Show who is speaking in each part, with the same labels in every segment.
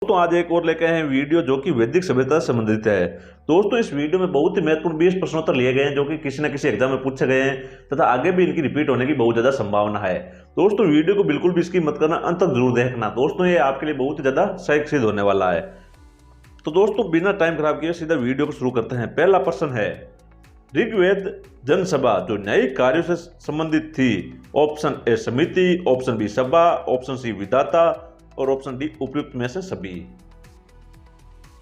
Speaker 1: दोस्तों आज एक और लेके आए हैं वीडियो जो कि वैदिक सभ्यता से संबंधित है। दोस्तों इस वीडियो में बहुत ही महत्वपूर्ण 20 प्रश्नोत्तर लिए गए हैं जो कि किसी न किसी एग्जाम में पूछे गए हैं तथा आगे भी इनकी रिपीट होने की बहुत ज्यादा संभावना है। दोस्तों वीडियो को बिल्कुल भी स्किप मत करना, अंत तक जरूर देखना। दोस्तों ये आपके लिए बहुत ही ज्यादा सहायक सिद्ध होने वाला है। तो दोस्तों बिना टाइम खराब किए सीधा वीडियो को शुरू करते हैं। पहला प्रश्न है, ऋग्वेद जनसभा जो न्यायिक कार्यों से संबंधित थी, ऑप्शन ए समिति, ऑप्शन बी सभा, ऑप्शन सी विधाता और ऑप्शन डी उपयुक्त में से सभी।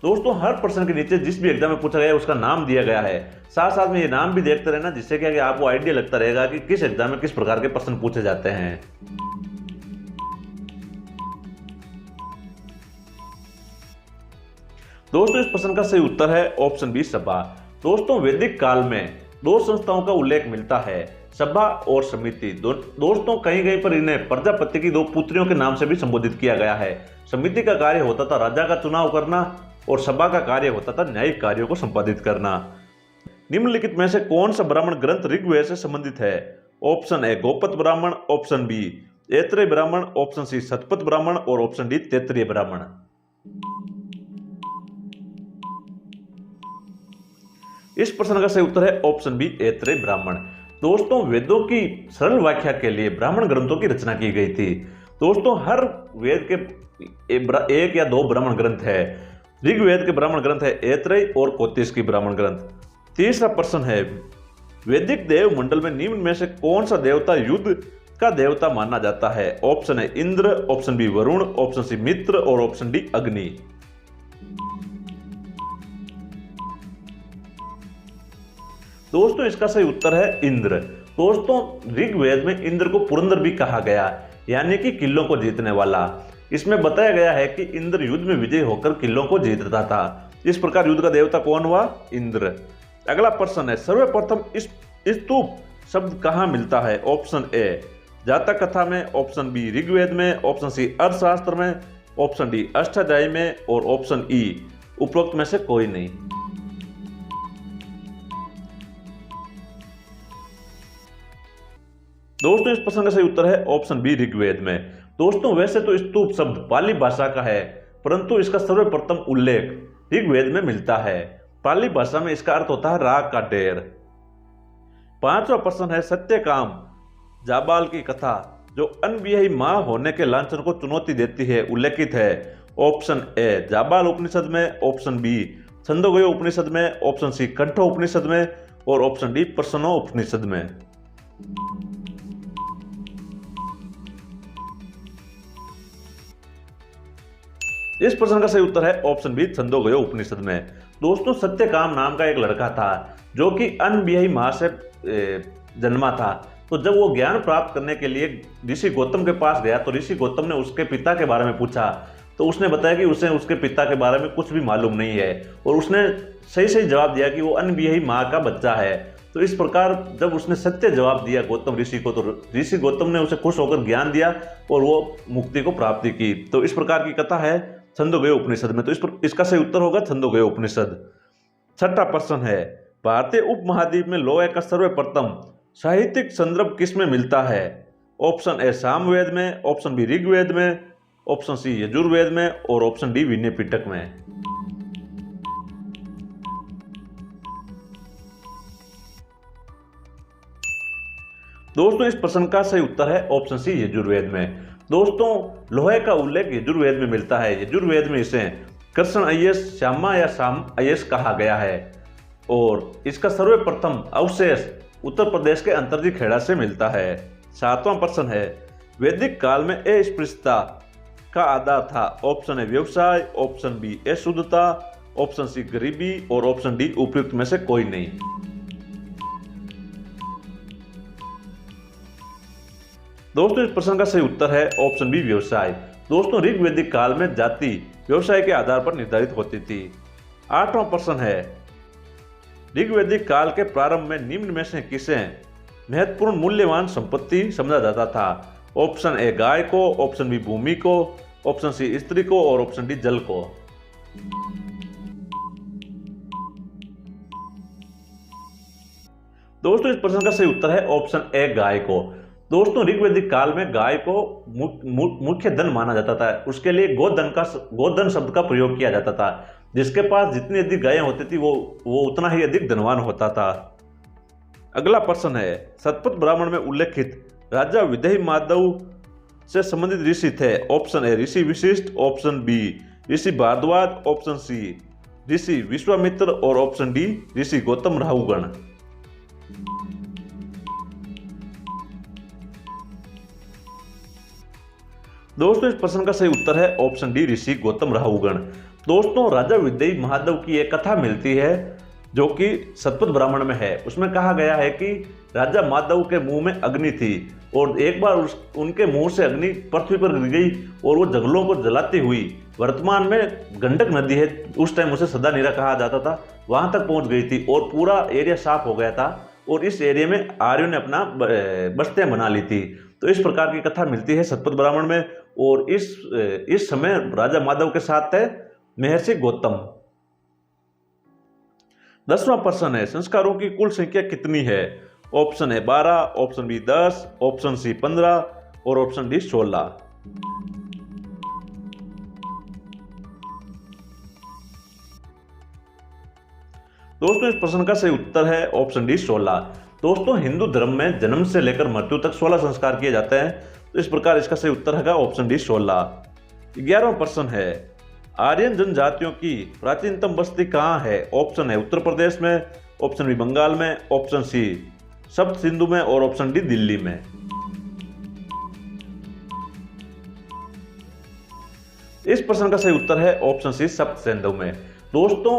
Speaker 1: दोस्तों हर प्रश्न के नीचे जिस भी एग्जाम में पूछा गया है उसका नाम दिया गया है, साथ साथ में ये नाम भी देखते रहना जिससे क्या कि आपको आइडिया लगता रहेगा कि किस एग्जाम में किस प्रकार के प्रश्न पूछे जाते हैं। दोस्तों इस प्रश्न का सही उत्तर है ऑप्शन बी सभा। दोस्तों वैदिक काल में दो संस्थाओं का उल्लेख मिलता है, सभा और समिति। दोस्तों कहीं कहीं पर इन्हें प्रजापति की दो पुत्रियों के नाम से भी संबोधित किया गया है। समिति का कार्य होता था राजा का चुनाव करना और सभा का कार्य होता था न्यायिक कार्यों को संपादित करना। निम्नलिखित में से कौन सा ब्राह्मण ग्रंथ ऋग्वेद से संबंधित है? ऑप्शन ए गोपत ब्राह्मण, ऑप्शन बी ऐत्रेय ब्राह्मण, ऑप्शन सी शतपथ ब्राह्मण और ऑप्शन डी तैत्तिरीय ब्राह्मण। इस प्रश्न का सही उत्तर है ऑप्शन बी ऐत्रेय ब्राह्मण। दोस्तों वेदों की सरल व्याख्या के लिए ब्राह्मण ग्रंथों की रचना की गई थी। दोस्तों हर वेद के एक या दो ब्राह्मण ग्रंथ है। ऋग्वेद के ब्राह्मण ग्रंथ है ऐत्रेय और कोतिस की ब्राह्मण ग्रंथ। तीसरा प्रश्न है, वैदिक देव मंडल में निम्न में से कौन सा देवता युद्ध का देवता माना जाता है? ऑप्शन है Indra, option B Varun, option C Mitra और ऑप्शन डी अग्नि। दोस्तों इसका सही उत्तर है इंद्र। दोस्तों ऋग्वेद में इंद्र को पुरंदर भी कहा गया, यानी कि किलों को जीतने वाला। इसमें बताया गया है कि इंद्र युद्ध में विजय होकर किलों को जीतता था। इस प्रकार युद्ध का देवता कौन हुआ? इंद्र। अगला प्रश्न है, सर्वप्रथम इस स्तूप शब्द कहां मिलता है? ऑप्शन ए जातक कथा में, ऑप्शन बी ऋग्वेद में, ऑप्शन सी अर्थशास्त्र में, ऑप्शन डी अष्टाध्यायी में और ऑप्शन ई उपरोक्त में से कोई नहीं। दोस्तों इस प्रश्न का सही उत्तर है ऑप्शन बी ऋग्वेद में। दोस्तों वैसे तो स्तूप शब्द पाली भाषा का है, परंतु इसका सर्वप्रथम उल्लेख ऋग्वेद में मिलता है। पाली भाषा में इसका अर्थ होता है राग का ढेर। पांचवा प्रश्न है, सत्यकाम जाबाल की कथा जो अनबियाही मां होने के लांछन को चुनौती देती है उल्लेखित है। ऑप्शन ए जाबाल उपनिषद में, ऑप्शन बी छंदोगय उपनिषद में, ऑप्शन सी कंठो उपनिषद में और ऑप्शन डी प्रसन्नो उपनिषद में। इस प्रश्न का सही उत्तर है ऑप्शन बी छंदोगय उपनिषद में। दोस्तों सत्यकाम नाम का एक लड़का था जो कि अनबियाही मां से जन्मा था। तो जब वो ज्ञान प्राप्त करने के लिए ऋषि गौतम के पास गया तो ऋषि गौतम ने उसके पिता के बारे में पूछा, तो उसने बताया कि उसे उसके पिता के बारे में कुछ भी मालूम नहीं है और उसने सही सही जवाब दिया कि वो अनबियाही मां का बच्चा है। तो इस प्रकार जब उसने सत्य जवाब दिया गौतम ऋषि को, तो ऋषि गौतम ने उसे खुश होकर ज्ञान दिया और वो मुक्ति को प्राप्ति की। तो इस प्रकार की कथा है छंदोगय उपनिषद में। तो इसका सही उत्तर होगा छंदोगय उपनिषद। छठा प्रश्न है, भारतीय उपमहाद्वीप में लोहे का सर्वप्रथम साहित्यिक संदर्भ किसमें मिलता है? ऑप्शन ए सामवेद में, ऑप्शन बी ऋग्वेद में, ऑप्शन सी यजुर्वेद में और ऑप्शन डी विनय पिटक में। दोस्तों इस प्रश्न का सही उत्तर है ऑप्शन सी यजुर्वेद में। दोस्तों लोहे का उल्लेख यजुर्वेद में मिलता है। यजुर्वेद में इसे कृष्ण अय्यस श्यामा या शाम अय्यस कहा गया है और इसका सर्वप्रथम अवशेष उत्तर प्रदेश के अंतर्जी खेड़ा से मिलता है। सातवां प्रश्न है, वैदिक काल में अस्पृश्यता का आधार था। ऑप्शन ए व्यवसाय, ऑप्शन बी अशुद्धता, ऑप्शन सी गरीबी और ऑप्शन डी उपयुक्त में से कोई नहीं। दोस्तों इस प्रश्न का सही उत्तर है ऑप्शन बी व्यवसाय। दोस्तों ऋग्वैदिक काल में जाति व्यवसाय के आधार पर निर्धारित होती थी। आठवां प्रश्न है, ऋग्वैदिक काल के प्रारंभ में निम्न में से किसे महत्वपूर्ण मूल्यवान संपत्ति समझा जाता था? ऑप्शन ए गाय को, ऑप्शन बी भूमि को, ऑप्शन सी स्त्री को और ऑप्शन डी जल को। दोस्तों इस प्रश्न का सही उत्तर है ऑप्शन ए गाय को। दोस्तों ऋग्वैदिक काल में गाय को मुख्य धन माना जाता था। उसके लिए गोधन शब्द का प्रयोग किया जाता था। जिसके पास जितनी अधिक गायें होती थी वो उतना ही अधिक धनवान होता था। अगला प्रश्न है, शतपथ ब्राह्मण में उल्लेखित राजा विदेही माधव से संबंधित ऋषि थे। ऑप्शन ए ऋषि वशिष्ठ, ऑप्शन बी ऋषि भारद्वाज, ऑप्शन सी ऋषि विश्वामित्र और ऑप्शन डी ऋषि गौतम राहुगण। दोस्तों इस प्रश्न का सही उत्तर है ऑप्शन डी ऋषि गौतम राहुगण। दोस्तों राजा विदेही महादेव की एक कथा मिलती है जो कि शतपथ ब्राह्मण में है। उसमें कहा गया है कि राजा माधव के मुंह में अग्नि थी और एक बार उनके मुंह से अग्नि पृथ्वी पर गिर गई और वो जंगलों को जलाती हुई वर्तमान में गंडक नदी है, उस टाइम उसे सदा नीरा कहा जाता था, वहां तक पहुंच गई थी और पूरा एरिया साफ हो गया था और इस एरिया में आर्यों ने अपना बस्तियां बना ली थी। तो इस प्रकार की कथा मिलती है शतपथ ब्राह्मण में। और इस समय राजा माधव के साथ थे महर्षि गौतम। 10वां प्रश्न है, संस्कारों की कुल संख्या कितनी है? ऑप्शन है 12, ऑप्शन बी 10, ऑप्शन सी 15 और ऑप्शन डी 16। दोस्तों इस प्रश्न का सही उत्तर है ऑप्शन डी 16। दोस्तों हिंदू धर्म में जन्म से लेकर मृत्यु तक 16 संस्कार किए जाते हैं। तो इस प्रकार इसका सही उत्तर है ऑप्शन डी 16। 11वां प्रश्न है, आर्यन जनजातियों की प्राचीनतम बस्ती कहाँ है? ऑप्शन है उत्तर प्रदेश में, ऑप्शन बी बंगाल में, ऑप्शन सी सप्त सिंधु में और ऑप्शन डी दिल्ली में। इस प्रश्न का सही उत्तर है ऑप्शन सी सप्त सिंधु में। दोस्तों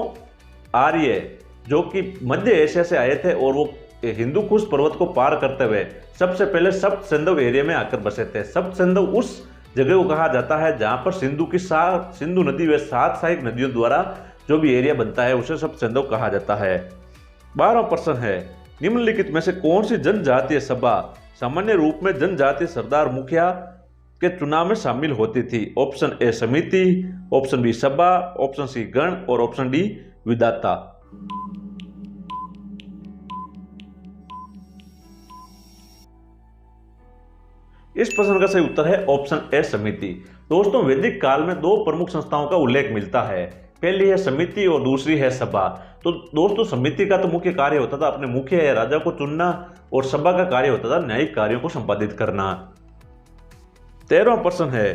Speaker 1: आर्य जो कि मध्य एशिया से आए थे और वो हिंदू कुश पर्वत को पार करते हुए सबसे पहले सप्त सिंधु एरिया में आकर बसे थे। सप्त सिंधु उस जगह को कहा जाता है जहां पर सिंधु नदी व 7 सहायक नदियों द्वारा जो भी एरिया बनता है उसे सप्त सिंधु कहा जाता है। 12वां प्रश्न है, निम्नलिखित में से कौन सी जनजातीय सभा सामान्य रूप में जनजातीय सरदार मुखिया के चुनाव में शामिल होती थी? ऑप्शन ए समिति, ऑप्शन बी सभा, ऑप्शन सी गण और ऑप्शन डी विधाता। इस प्रश्न का सही उत्तर है ऑप्शन ए समिति। दोस्तों वैदिक काल में 2 प्रमुख संस्थाओं का उल्लेख मिलता है, पहली है समिति और दूसरी है सभा। तो दोस्तों समिति का तो मुख्य कार्य होता था अपने मुखिया या राजा को चुनना और सभा का कार्य होता था न्यायिक कार्यों को संपादित करना। 13वां प्रश्न है,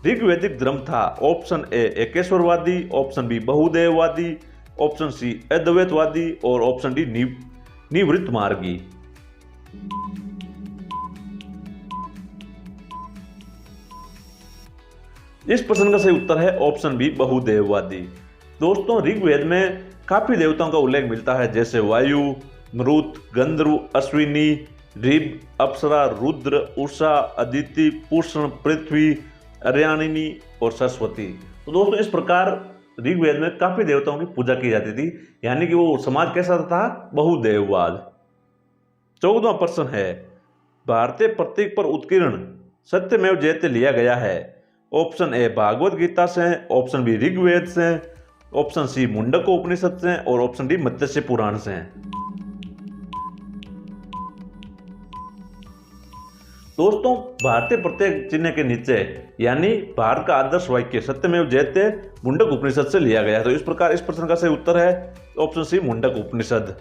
Speaker 1: ऋग्वैदिक धर्म था। ऑप्शन ए एकेश्वरवादी, ऑप्शन बी बहुदेववादी, ऑप्शन सी अद्वैतवादी और ऑप्शन डी निवृत्त मार्गी। इस प्रश्न का सही उत्तर है ऑप्शन बी बहुदेववादी। दोस्तों ऋग्वेद में काफी देवताओं का उल्लेख मिलता है जैसे वायु, मरुत, गंधर्व, अश्विनी, ऋभ, अप्सरा, रुद्र, उषा, अदिति, पुष्ण, पृथ्वी, अर्याणिनी और सरस्वती। तो दोस्तों इस प्रकार ऋग्वेद में काफी देवताओं की पूजा की जाती थी, यानी कि वो समाज कैसा था? बहुदेववाद। 14वां प्रश्न है, भारतीय प्रतीक पर उत्कीर्ण सत्यमेव जयते लिया गया है। ऑप्शन ए भागवत गीता से, ऑप्शन बी ऋग्वेद से, ऑप्शन सी मुंडक उपनिषद से और ऑप्शन डी मत्स्य पुराण से। दोस्तों भारतीय प्रत्येक चिन्ह के नीचे यानी भारत का आदर्श वाक्य सत्यमेव जयते मुंडक उपनिषद से लिया गया है। तो इस प्रकार इस प्रश्न का सही उत्तर है ऑप्शन सी मुंडक उपनिषद।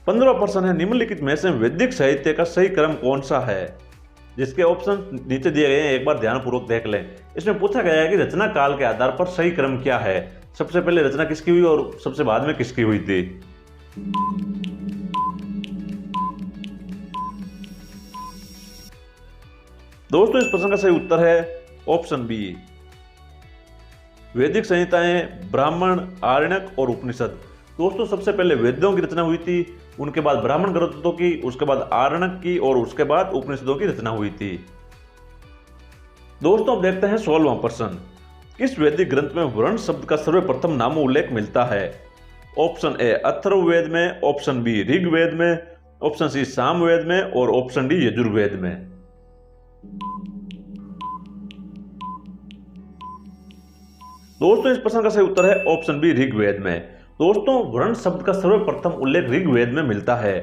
Speaker 1: 15वां प्रश्न है, निम्नलिखित में से वैदिक साहित्य का सही क्रम कौन सा है? जिसके ऑप्शन नीचे दिए गए हैं, एक बार ध्यानपूर्वक देख लें। इसमें पूछा गया है कि रचना काल के आधार पर सही क्रम क्या है, सबसे पहले रचना किसकी हुई और सबसे बाद में किसकी हुई थी। दोस्तों इस प्रश्न का सही उत्तर है ऑप्शन बी वैदिक संहिताएं, ब्राह्मण, आरण्यक और उपनिषद। दोस्तों सबसे पहले वेदों की रचना हुई थी, उनके बाद ब्राह्मण ग्रंथों की, उसके बाद आरण्यक की और उसके बाद उपनिषदों की रचना हुई थी। दोस्तों अब देखते हैं 16वां प्रश्न, किस वैदिक ग्रंथ में वर्ण शब्द का सर्वप्रथम नामो उल्लेख मिलता है? ऑप्शन ए अथर्ववेद में, ऑप्शन बी ऋग्वेद में, ऑप्शन सी सामवेद में और ऑप्शन डी यजुर्वेद में। दोस्तों इस प्रश्न का सही उत्तर है ऑप्शन बी ऋग्वेद में। दोस्तों वर्ण शब्द का सर्वप्रथम उल्लेख ऋग्वेद में मिलता है।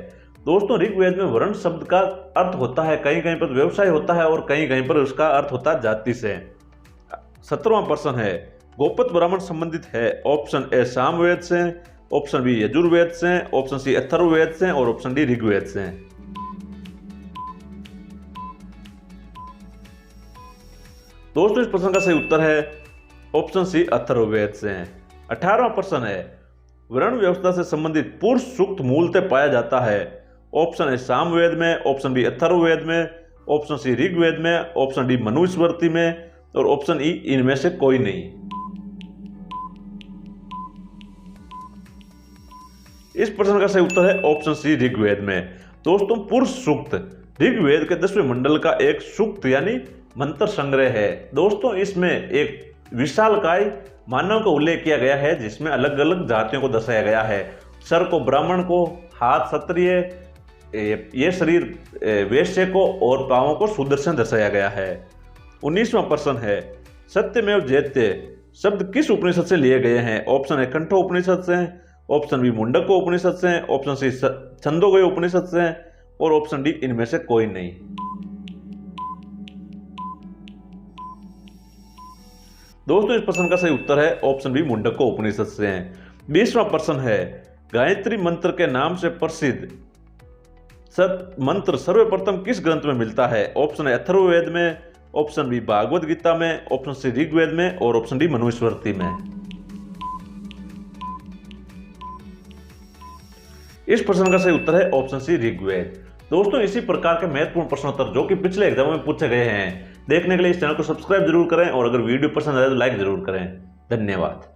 Speaker 1: दोस्तों ऋग्वेद में वर्ण शब्द का अर्थ होता है, कहीं कहीं पर व्यवसाय होता है और कहीं कहीं पर उसका अर्थ होता है जाति से। 17वां प्रश्न है गोपत ब्राह्मण संबंधित है। ऑप्शन ए सामवेद से, ऑप्शन बी यजुर्वेद से, ऑप्शन सी अथर्ववेद से और ऑप्शन डी ऋग्वेद से। दोस्तों इस प्रश्न का सही उत्तर है ऑप्शन सी अथर्ववेद से। 18वां प्रश्न है वर्ण व्यवस्था से संबंधित पुरुष सूक्त मूलतः पाया जाता है। ऑप्शन ए सामवेद में, ऑप्शन बी अथर्ववेद में, ऑप्शन सी ऋग्वेद में, ऑप्शन डी मनुस्मृति में और ऑप्शन ई इनमें से कोई नहीं। इस प्रश्न का सही उत्तर है ऑप्शन सी ऋग्वेद में। दोस्तों पुरुष सूक्त ऋग्वेद के 10वें मंडल का एक सूक्त यानी मंत्र संग्रह है। दोस्तों इसमें एक विशालकाय मानव का उल्लेख किया गया है जिसमें अलग अलग जातियों को दर्शाया गया है। सर को ब्राह्मण को, हाथ क्षत्रिय, ये शरीर वैश्य को और पांवों को शूद्र से दर्शाया गया है। 19वां प्रश्न है सत्यमेव जयते शब्द किस उपनिषद से लिए गए हैं। ऑप्शन ए कंठो उपनिषद से, ऑप्शन बी मुंडको उपनिषद से, ऑप्शन सी छंदोगय उपनिषद से और ऑप्शन डी इनमें से कोई नहीं। दोस्तों इस प्रश्न का सही उत्तर है ऑप्शन बी मुंडको उपनिषद से। 20वां प्रश्न है गायत्री मंत्र के नाम से प्रसिद्ध मंत्र सर्वप्रथम किस ग्रंथ में मिलता है। ऑप्शन ए अथर्ववेद में, ऑप्शन बी भागवत गीता में, ऑप्शन सी ऋग्वेद में और ऑप्शन डी मनुस्मृति में। इस प्रश्न का सही उत्तर है ऑप्शन सी ऋग्वेद। दोस्तों इसी प्रकार के महत्वपूर्ण प्रश्नोत्तर जो कि पिछले एग्जाम में पूछे गए हैं देखने के लिए इस चैनल को सब्सक्राइब जरूर करें और अगर वीडियो पसंद आए तो लाइक जरूर करें। धन्यवाद।